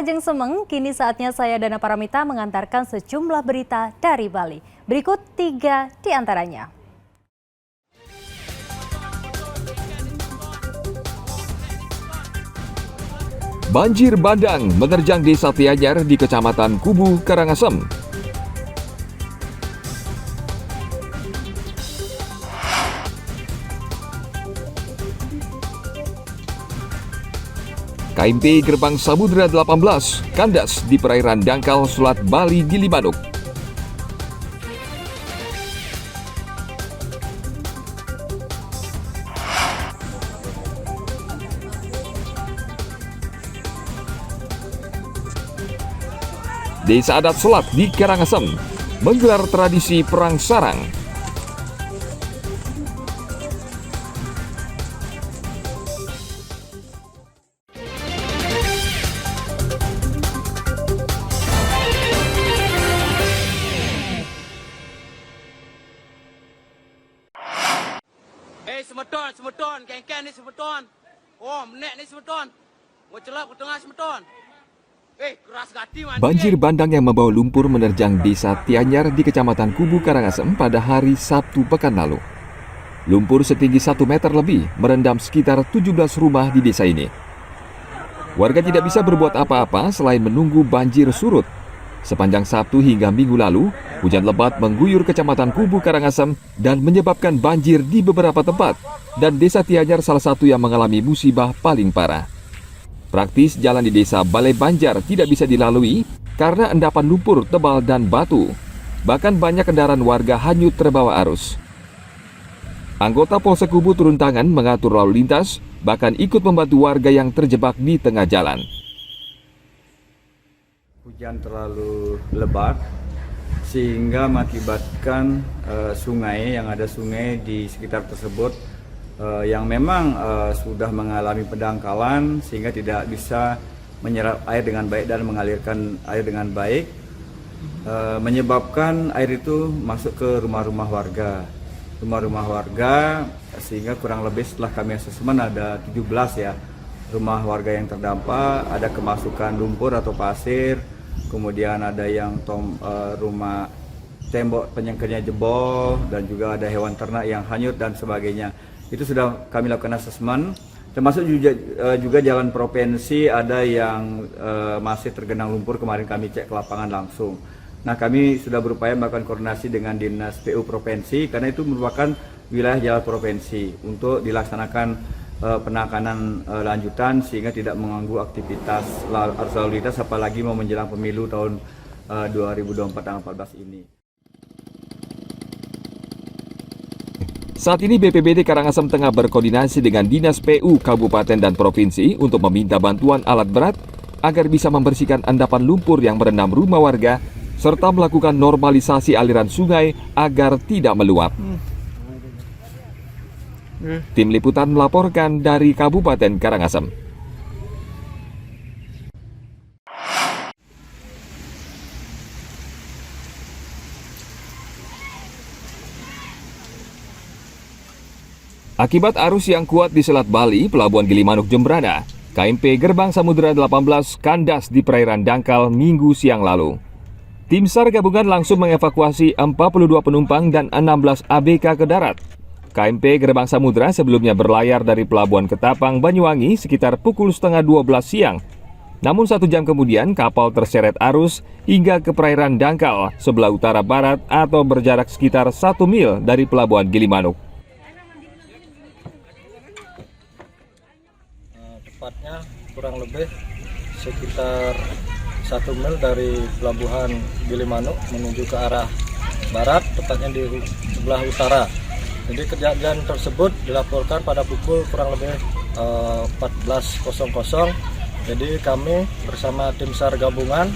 Ajeng Semeng, kini saatnya saya Dana Paramita mengantarkan sejumlah berita dari Bali. Berikut 3 di antaranya. Banjir bandang menerjang Desa Tianyar di Kecamatan Kubu, Karangasem. KMP Gerbang Samudra 18 kandas di perairan dangkal Selat Bali Gilimanuk. Desa adat Selat di Karangasem menggelar tradisi perang sarang. Semeton, kengkeng ni semeton. Oh, menek ni semeton. Mau celap ke tengah semeton. Keras gati mandi. Banjir bandang yang membawa lumpur menerjang Desa Tianyar di Kecamatan Kubu, Karangasem pada hari Sabtu pekan lalu. Lumpur setinggi 1 meter lebih merendam sekitar 17 rumah di desa ini. Warga tidak bisa berbuat apa-apa selain menunggu banjir surut. Sepanjang Sabtu hingga Minggu lalu, hujan lebat mengguyur Kecamatan Kubu, Karangasem dan menyebabkan banjir di beberapa tempat, dan Desa Tianyar salah satu yang mengalami musibah paling parah. Praktis jalan di Desa Balai Banjar tidak bisa dilalui karena endapan lumpur tebal dan batu. Bahkan banyak kendaraan warga hanyut terbawa arus. Anggota Polsek Kubu turun tangan mengatur lalu lintas, bahkan ikut membantu warga yang terjebak di tengah jalan. Hujan terlalu lebat sehingga mengakibatkan sungai di sekitar tersebut yang memang sudah mengalami pendangkalan sehingga tidak bisa menyerap air dengan baik dan mengalirkan air dengan baik, menyebabkan air itu masuk ke rumah-rumah warga sehingga kurang lebih setelah kami asesmen ada 17 ya rumah warga yang terdampak, ada kemasukan lumpur atau pasir, kemudian ada yang rumah tembok penyangkernya jebol, dan juga ada hewan ternak yang hanyut dan sebagainya. Itu sudah kami lakukan asesmen, termasuk juga jalan provinsi ada yang masih tergenang lumpur, kemarin kami cek ke lapangan langsung. Nah, kami sudah berupaya melakukan koordinasi dengan Dinas PU Provinsi karena itu merupakan wilayah jalan provinsi untuk dilaksanakan penanganan lanjutan sehingga tidak mengganggu aktivitas arus lalu lintas apalagi mau menjelang pemilu tahun 2024 tanggal 14 ini. Saat ini BPBD Karangasem tengah berkoordinasi dengan Dinas PU Kabupaten dan Provinsi untuk meminta bantuan alat berat agar bisa membersihkan endapan lumpur yang merendam rumah warga serta melakukan normalisasi aliran sungai agar tidak meluap. Tim Liputan melaporkan dari Kabupaten Karangasem. Akibat arus yang kuat di Selat Bali, Pelabuhan Gilimanuk Jembrana, KMP Gerbang Samudra 18 kandas di perairan dangkal Minggu siang lalu. Tim SAR gabungan langsung mengevakuasi 42 penumpang dan 16 ABK ke darat. KMP Gerbang Samudra sebelumnya berlayar dari Pelabuhan Ketapang, Banyuwangi sekitar pukul setengah 12 siang. Namun 1 jam kemudian kapal terseret arus hingga ke perairan dangkal sebelah utara barat atau berjarak sekitar 1 mil dari Pelabuhan Gilimanuk. Tepatnya kurang lebih sekitar 1 mil dari Pelabuhan Gilimanuk menuju ke arah barat, tepatnya di sebelah utara. Jadi kejadian tersebut dilaporkan pada pukul kurang lebih 14.00. Jadi kami bersama tim SAR gabungan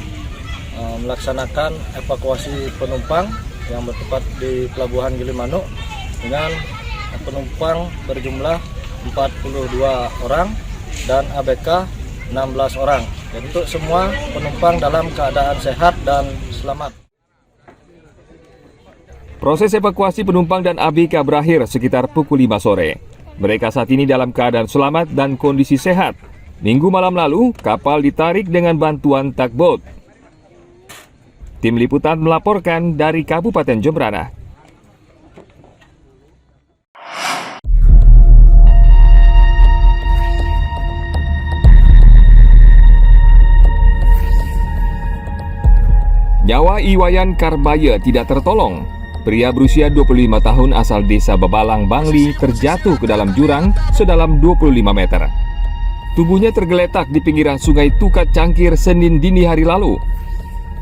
melaksanakan evakuasi penumpang yang bertempat di Pelabuhan Gilimanuk dengan penumpang berjumlah 42 orang dan ABK 16 orang. Jadi untuk semua penumpang dalam keadaan sehat dan selamat. Proses evakuasi penumpang dan ABK berakhir sekitar pukul 5 sore. Mereka saat ini dalam keadaan selamat dan kondisi sehat. Minggu malam lalu, kapal ditarik dengan bantuan tugboat. Tim Liputan melaporkan dari Kabupaten Jembrana. Nyawa Iwayan Karbaya tidak tertolong. Pria berusia 25 tahun asal desa Bebalang, Bangli terjatuh ke dalam jurang sedalam 25 meter. Tubuhnya tergeletak di pinggiran sungai Tukat Cangkir Senin dini hari lalu.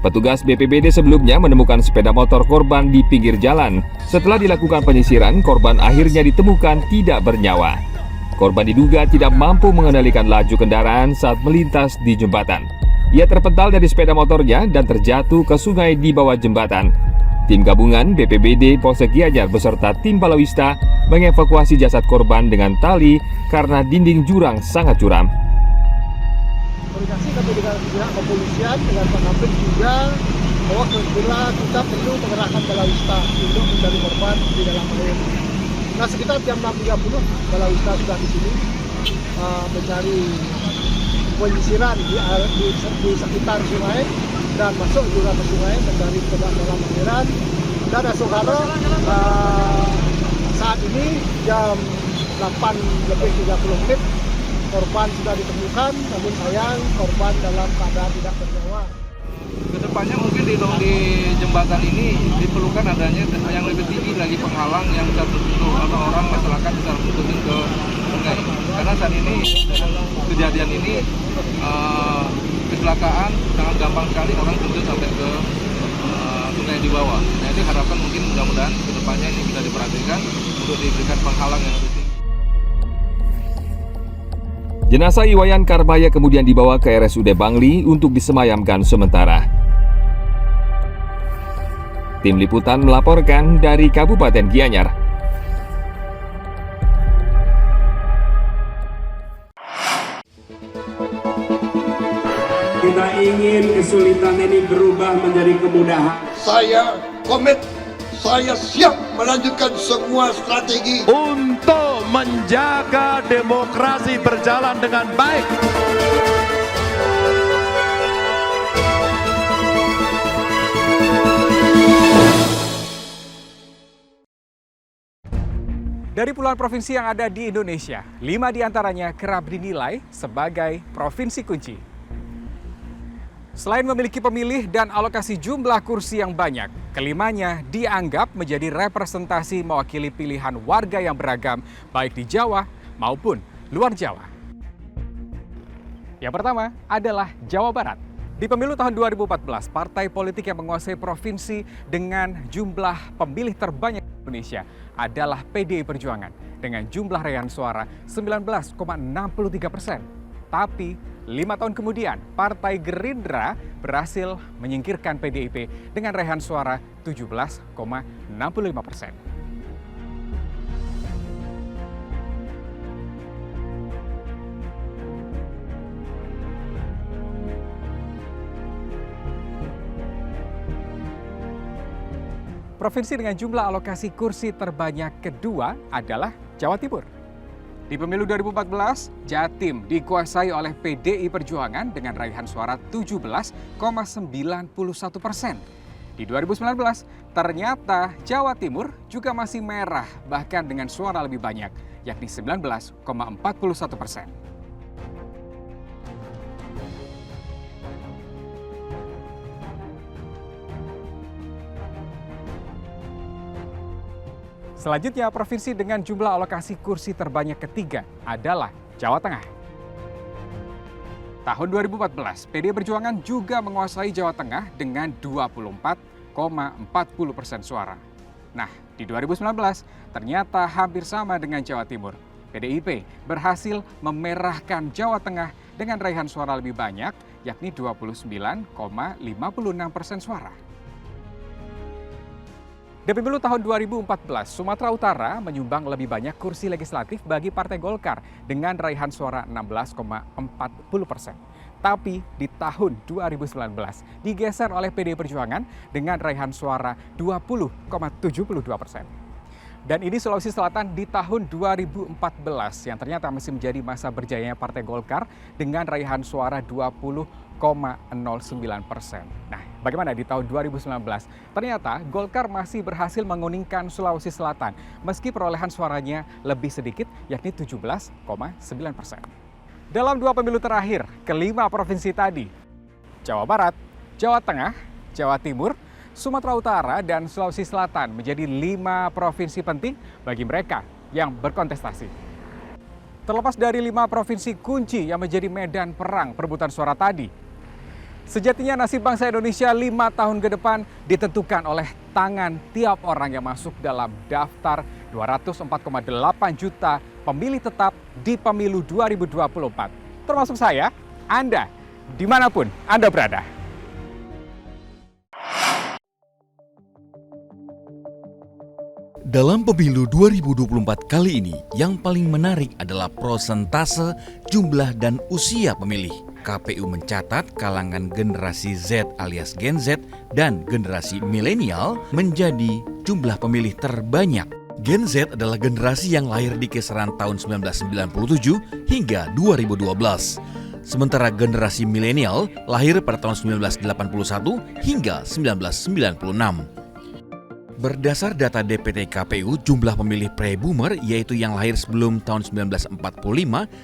Petugas BPBD sebelumnya menemukan sepeda motor korban di pinggir jalan. Setelah dilakukan penyisiran, korban akhirnya ditemukan tidak bernyawa. Korban diduga tidak mampu mengendalikan laju kendaraan saat melintas di jembatan. Ia terpental dari sepeda motornya dan terjatuh ke sungai di bawah jembatan. Tim gabungan BPBD Polsek Gianyar beserta tim Balawista mengevakuasi jasad korban dengan tali karena dinding jurang sangat curam. Komunikasi kami dengan pihak kepolisian dengan Pak Kapit juga bahwa kita perlu mengerahkan Balawista untuk mencari korban di dalam air. Nah, sekitar jam 6.30 Balawista sudah di sini mencari penyisiran di sekitar sungai dan masuk juga ke sungai mencari ke dalam aliran. Dan esok hari saat ini jam 8:30 korban sudah ditemukan, namun sayang korban dalam keadaan tidak bernyawa. Kedepannya mungkin di jembatan ini diperlukan adanya yang lebih tinggi lagi penghalang yang bisa tertutup atau orang masyarakat bisa tertutup ke sungai. Karena saat ini kejadian ini kecelakaan sangat gampang sekali orang terjun sampai ke sungai di bawah. Nah, itu harapan mungkin mudah-mudahan kedepannya ini bisa diperhatikan untuk diberikan penghalang yang lebih tinggi. Jenazah Iwayan Karbaya kemudian dibawa ke RSUD Bangli untuk disemayamkan sementara. Tim Liputan melaporkan dari Kabupaten Gianyar. Kita ingin kesulitan ini berubah menjadi kemudahan. Saya komit, saya siap melanjutkan semua strategi untuk menjaga demokrasi berjalan dengan baik. Dari puluhan provinsi yang ada di Indonesia, 5 diantaranya kerap dinilai sebagai provinsi kunci. Selain memiliki pemilih dan alokasi jumlah kursi yang banyak, kelimanya dianggap menjadi representasi mewakili pilihan warga yang beragam, baik di Jawa maupun luar Jawa. Yang pertama adalah Jawa Barat. Di pemilu tahun 2014, partai politik yang menguasai provinsi dengan jumlah pemilih terbanyak di Indonesia adalah PDI Perjuangan dengan jumlah raihan suara 19,63%. Tapi 5 tahun kemudian, Partai Gerindra berhasil menyingkirkan PDIP dengan raihan suara 17,65%. Provinsi dengan jumlah alokasi kursi terbanyak kedua adalah Jawa Timur. Di pemilu 2014, Jatim dikuasai oleh PDI Perjuangan dengan raihan suara 17,91%. Di 2019, ternyata Jawa Timur juga masih merah, bahkan dengan suara lebih banyak, yakni 19,41%. Selanjutnya, provinsi dengan jumlah alokasi kursi terbanyak ketiga adalah Jawa Tengah. Tahun 2014, PDI Perjuangan juga menguasai Jawa Tengah dengan 24,40% suara. Nah, di 2019, ternyata hampir sama dengan Jawa Timur. PDIP berhasil memerahkan Jawa Tengah dengan raihan suara lebih banyak, yakni 29,56% suara. Di pemilu tahun 2014, Sumatera Utara menyumbang lebih banyak kursi legislatif bagi Partai Golkar dengan raihan suara 16,40%. Tapi di tahun 2019 digeser oleh PDI Perjuangan dengan raihan suara 20,72%. Dan ini Sulawesi Selatan di tahun 2014 yang ternyata masih menjadi masa berjayanya Partai Golkar dengan raihan suara 20,09%. Nah, bagaimana di tahun 2019? Ternyata Golkar masih berhasil menguningkan Sulawesi Selatan meski perolehan suaranya lebih sedikit, yakni 17,9%. Dalam 2 pemilu terakhir, kelima provinsi tadi, Jawa Barat, Jawa Tengah, Jawa Timur, Sumatera Utara, dan Sulawesi Selatan menjadi 5 provinsi penting bagi mereka yang berkontestasi. Terlepas dari 5 provinsi kunci yang menjadi medan perang perebutan suara tadi, sejatinya nasib bangsa Indonesia 5 tahun ke depan ditentukan oleh tangan tiap orang yang masuk dalam daftar 204,8 juta pemilih tetap di pemilu 2024. Termasuk saya, Anda, dimanapun Anda berada. Dalam pemilu 2024 kali ini, yang paling menarik adalah prosentase, jumlah, dan usia pemilih. KPU mencatat kalangan generasi Z alias Gen Z dan generasi milenial menjadi jumlah pemilih terbanyak. Gen Z adalah generasi yang lahir di kisaran tahun 1997 hingga 2012. Sementara generasi milenial lahir pada tahun 1981 hingga 1996. Berdasar data DPT KPU, jumlah pemilih pre-boomer, yaitu yang lahir sebelum tahun 1945,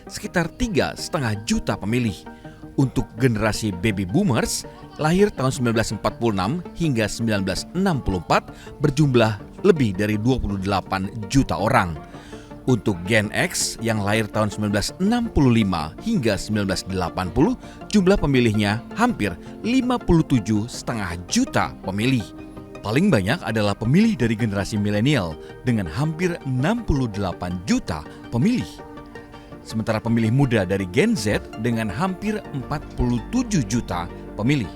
sekitar 3,5 juta pemilih. Untuk generasi baby boomers, lahir tahun 1946 hingga 1964, berjumlah lebih dari 28 juta orang. Untuk Gen X yang lahir tahun 1965 hingga 1980, jumlah pemilihnya hampir 57,5 juta pemilih. Paling banyak adalah pemilih dari generasi milenial dengan hampir 68 juta pemilih. Sementara pemilih muda dari Gen Z dengan hampir 47 juta pemilih.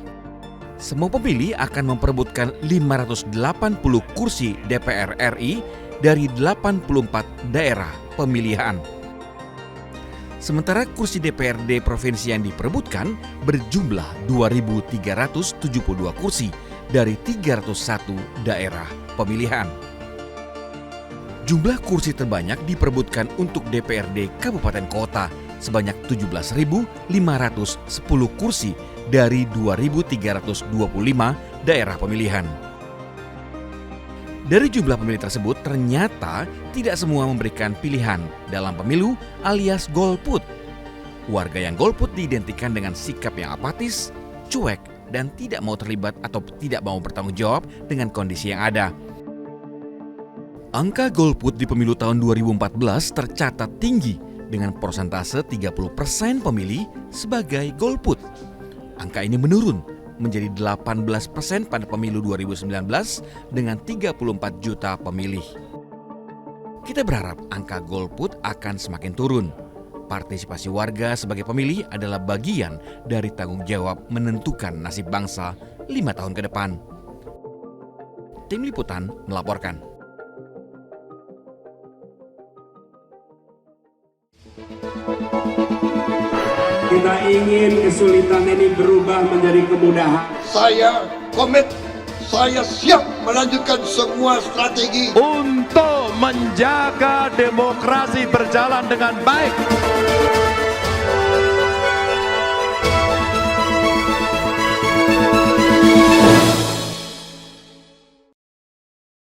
Semua pemilih akan memperebutkan 580 kursi DPR RI dari 84 daerah pemilihan. Sementara kursi DPRD provinsi yang diperebutkan berjumlah 2.372 kursi dari 301 daerah pemilihan. Jumlah kursi terbanyak diperebutkan untuk DPRD Kabupaten Kota sebanyak 17.510 kursi dari 2.325 daerah pemilihan. Dari jumlah pemilih tersebut ternyata tidak semua memberikan pilihan dalam pemilu alias golput. Warga yang golput diidentikan dengan sikap yang apatis, cuek, dan tidak mau terlibat atau tidak mau bertanggung jawab dengan kondisi yang ada. Angka golput di pemilu tahun 2014 tercatat tinggi dengan persentase 30% pemilih sebagai golput. Angka ini menurun menjadi 18% pada pemilu 2019 dengan 34 juta pemilih. Kita berharap angka golput akan semakin turun. Partisipasi warga sebagai pemilih adalah bagian dari tanggung jawab menentukan nasib bangsa 5 tahun ke depan. Tim Liputan melaporkan. Kita ingin kesulitan ini berubah menjadi kemudahan. Saya komit, saya siap melanjutkan semua strategi untuk menjaga demokrasi berjalan dengan baik.